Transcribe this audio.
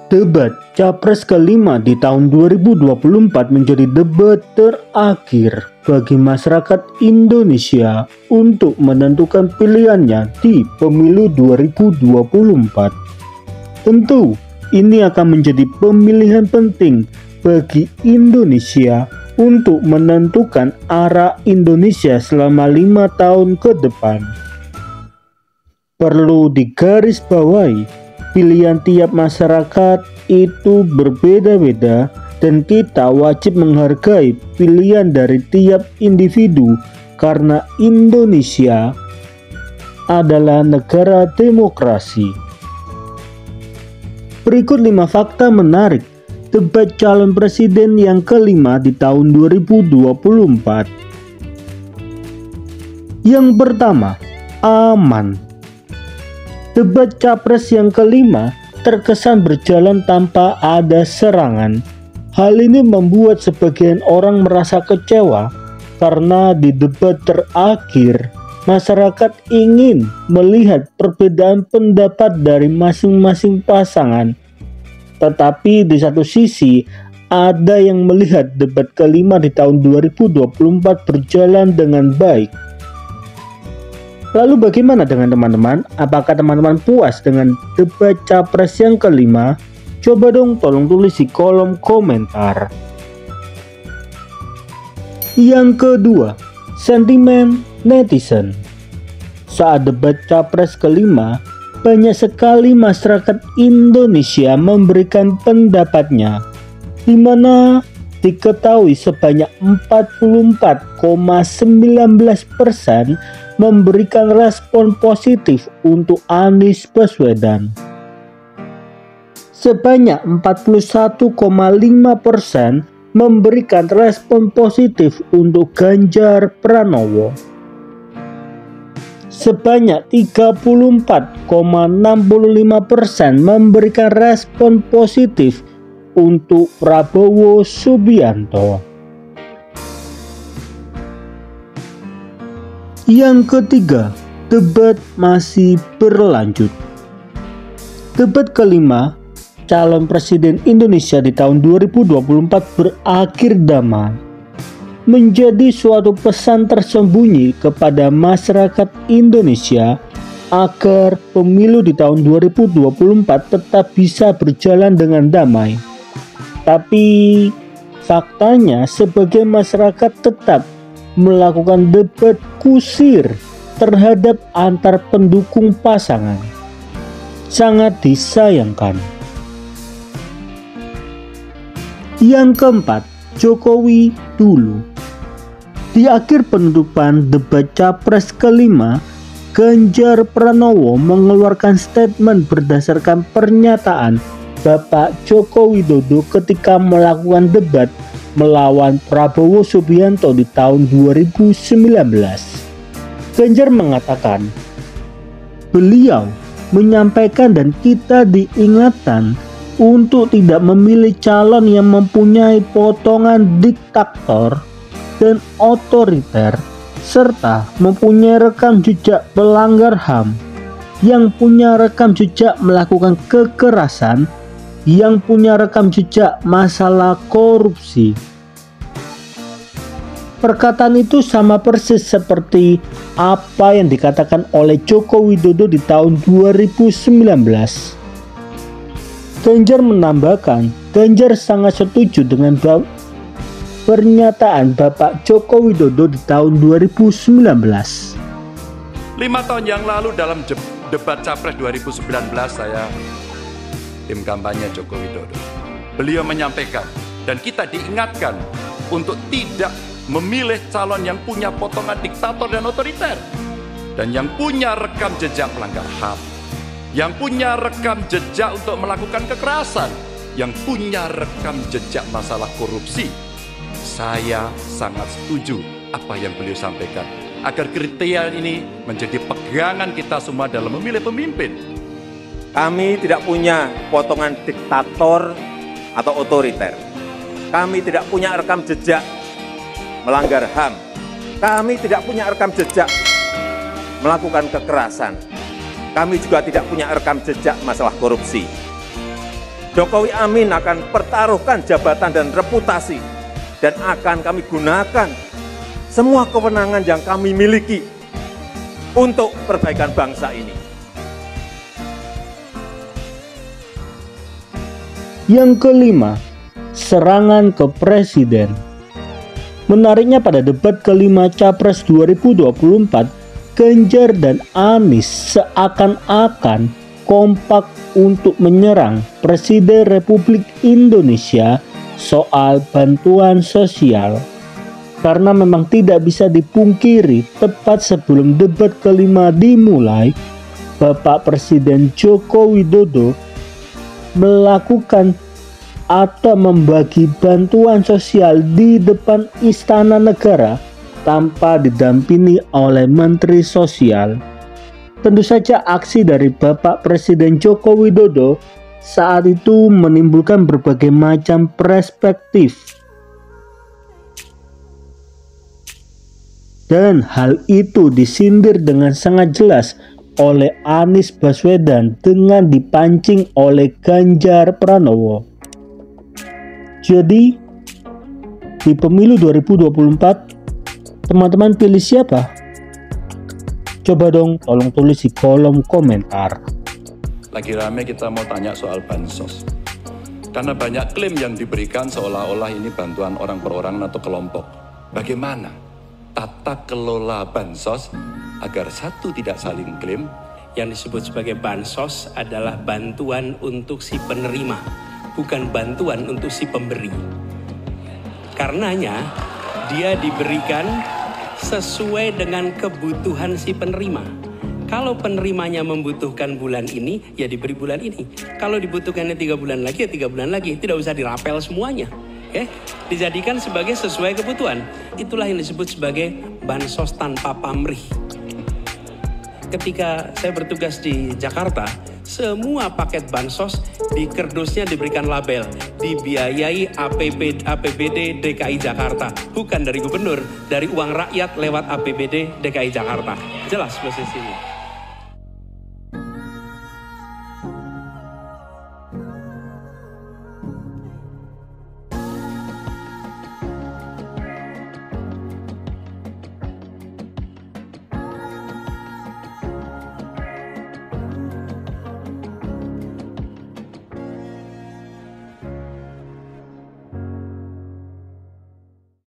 Debat Capres kelima di tahun 2024 menjadi debat terakhir bagi masyarakat Indonesia untuk menentukan pilihannya di pemilu 2024. Tentu, ini akan menjadi pemilihan penting bagi Indonesia untuk menentukan arah Indonesia selama 5 tahun ke depan. Perlu digarisbawahi, pilihan tiap masyarakat itu berbeda-beda dan kita wajib menghargai pilihan dari tiap individu karena Indonesia adalah negara demokrasi. Berikut 5 fakta menarik debat calon presiden yang kelima di tahun 2024. Yang pertama, aman. Debat capres yang kelima terkesan berjalan tanpa ada serangan. Hal ini membuat sebagian orang merasa kecewa karena di debat terakhir masyarakat ingin melihat perbedaan pendapat dari masing-masing pasangan. Tetapi di satu sisi ada yang melihat debat kelima di tahun 2024 berjalan dengan baik. Lalu bagaimana dengan teman-teman? Apakah teman-teman puas dengan debat capres yang kelima? Coba dong tolong tulis di kolom komentar. Yang kedua, sentimen netizen. Saat debat capres kelima, banyak sekali masyarakat Indonesia memberikan pendapatnya, di mana diketahui sebanyak 44,19% memberikan respon positif untuk Anies Baswedan. Sebanyak 41,5% memberikan respon positif untuk Ganjar Pranowo. Sebanyak 34,65% memberikan respon positif untuk Prabowo Subianto. Yang ketiga, debat masih berlanjut. Debat kelima, calon presiden Indonesia di tahun 2024 berakhir damai. Menjadi suatu pesan tersembunyi kepada masyarakat Indonesia agar pemilu di tahun 2024 tetap bisa berjalan dengan damai. Tapi faktanya sebagian masyarakat tetap melakukan debat kusir terhadap antar pendukung pasangan. Sangat disayangkan. Yang keempat, Jokowi dulu. Di akhir penutupan debat capres kelima, Ganjar Pranowo mengeluarkan statement berdasarkan pernyataan Bapak Joko Widodo ketika melakukan debat melawan Prabowo Subianto di tahun 2019. Ganjar mengatakan, beliau menyampaikan dan kita diingatkan untuk tidak memilih calon yang mempunyai potongan diktator dan otoriter serta mempunyai rekam jejak pelanggar HAM, yang punya rekam jejak melakukan kekerasan, yang punya rekam jejak masalah korupsi. Perkataan itu sama persis seperti apa yang dikatakan oleh Joko Widodo di tahun 2019. Ganjar menambahkan, Ganjar sangat setuju dengan pernyataan Bapak Joko Widodo di tahun 2019. 5 tahun yang lalu dalam debat Capres 2019 saya tim kampanye Joko Widodo. Beliau menyampaikan dan kita diingatkan untuk tidak memilih calon yang punya potongan diktator dan otoriter dan yang punya rekam jejak pelanggar HAM, yang punya rekam jejak untuk melakukan kekerasan, yang punya rekam jejak masalah korupsi. Saya sangat setuju apa yang beliau sampaikan agar kriteria ini menjadi pegangan kita semua dalam memilih pemimpin. Kami tidak punya potongan diktator atau otoriter. Kami tidak punya rekam jejak melanggar HAM. Kami tidak punya rekam jejak melakukan kekerasan. Kami juga tidak punya rekam jejak masalah korupsi. Jokowi Amin akan pertaruhkan jabatan dan reputasi, dan akan kami gunakan semua kewenangan yang kami miliki untuk perbaikan bangsa ini. Yang kelima, serangan ke presiden. Menariknya pada debat kelima Capres 2024, Ganjar dan Anies seakan-akan kompak untuk menyerang Presiden Republik Indonesia soal bantuan sosial. Karena memang tidak bisa dipungkiri, tepat sebelum debat kelima dimulai, Bapak Presiden Joko Widodo melakukan atau membagi bantuan sosial di depan Istana Negara tanpa didampingi oleh Menteri Sosial. Tentu saja aksi dari Bapak Presiden Joko Widodo saat itu menimbulkan berbagai macam perspektif. Dan hal itu disindir dengan sangat jelas oleh Anies Baswedan dengan dipancing oleh Ganjar Pranowo. Jadi, di pemilu 2024, teman-teman pilih siapa? Coba dong tolong tulis di kolom komentar. Lagi rame kita mau tanya soal bansos. Karena banyak klaim yang diberikan seolah-olah ini bantuan orang per orang atau kelompok. Bagaimana tata kelola bansos agar satu tidak saling klaim? Yang disebut sebagai bansos adalah bantuan untuk si penerima, bukan bantuan untuk si pemberi. Karenanya dia diberikan sesuai dengan kebutuhan si penerima. Kalau penerimanya membutuhkan bulan ini, ya diberi bulan ini. Kalau dibutuhkannya 3 bulan lagi, ya 3 bulan lagi. Tidak usah dirapel semuanya. Dijadikan sebagai sesuai kebutuhan. Itulah yang disebut sebagai bansos tanpa pamrih. Ketika saya bertugas di Jakarta, semua paket bansos di kerdusnya diberikan label dibiayai APBD DKI Jakarta, bukan dari gubernur, dari uang rakyat lewat APBD DKI Jakarta. Jelas posisinya.